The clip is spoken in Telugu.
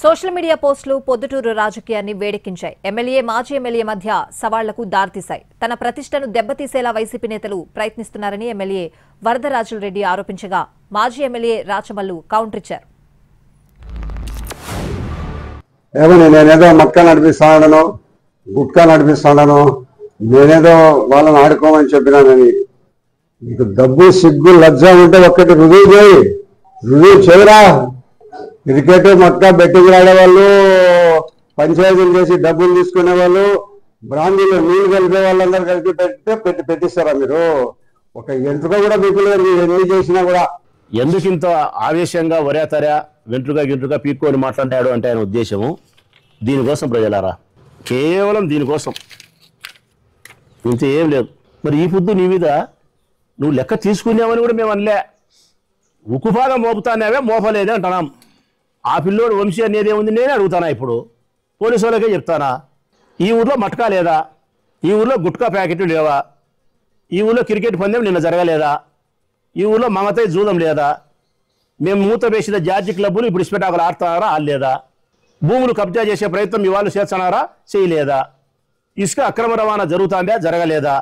సోషల్ మీడియా పోస్టులు పొద్దుటూరు రాజకీయాన్ని వేడెక్కించాయి. ఎమ్మెల్యే మాజీ ఎమ్మెల్యే మధ్య సవాళ్లకు దారితీశాయి. తన ప్రతిష్టను దెబ్బతీసేలా వైసీపీ నేతలు ప్రయత్నిస్తున్నారని ఎమ్మెల్యే వరదరాజులరెడ్డి ఆరోపించగా మాజీ ఎమ్మెల్యే రాచమల్లు కౌంటర్ ఇచ్చారు. నేనేదో మక్క నడిపిస్తాను, గుట్కా నడిపిస్తాను, నేనేదో వాళ్ళని ఆడుకోమని చెప్పినానని. నీకు డబ్బు సిగ్గు లజ్జ ఉంటే ఒక్కటి రుజువు చేయరా. క్రికెట్ మక్క బెట్టింగ్ ఆడేవాళ్ళు, పంచాయతీలు చేసి డబ్బులు తీసుకునే వాళ్ళు, బ్రాండీలో నీళ్లు కలిపే వాళ్ళందరూ కలిపి పెట్టిస్తారా మీరు? ఒక ఎంట్రుక కూడా మీకు ఎన్ని చేసినా కూడా. ఎందుకు ఇంత ఆవేశంగా వరేతరా వెంట్రుక పీక్కొని మాట్లాడాడు అంటే ఆయన ఉద్దేశము దీనికోసం ప్రజలారా, కేవలం దీనికోసం, ఇంత ఏం లేదు. మరి ఈ పొద్దు నీ మీద నువ్వు లెక్క తీసుకున్నావని కూడా మేము అనలే. ఉక్కుపాగా మోపుతానేవే మోపలేదే అంటున్నాం. ఆ పిల్లోడు వంశీ అనేది ఏముంది నేనే అడుగుతానా. ఇప్పుడు పోలీసు వాళ్ళకే చెప్తానా, ఈ ఊర్లో మట్కా లేదా, ఈ ఊర్లో గుట్కా ప్యాకెట్లు లేవా, ఈ ఊర్లో క్రికెట్ పందెం నిన్న జరగలేదా, ఈ ఊర్లో మమతాయి జూదం లేదా, మేము మూత వేసిన జార్జి క్లబ్బులు ఇప్పుడు ఇస్పెటాకులు ఆడుతున్నారా ఆడలేదా, భూములు కబ్జా చేసే ప్రయత్నం ఇవాళ చేస్తున్నారా చేయలేదా, ఇసుక అక్రమ రవాణా జరుగుతుందా జరగలేదా.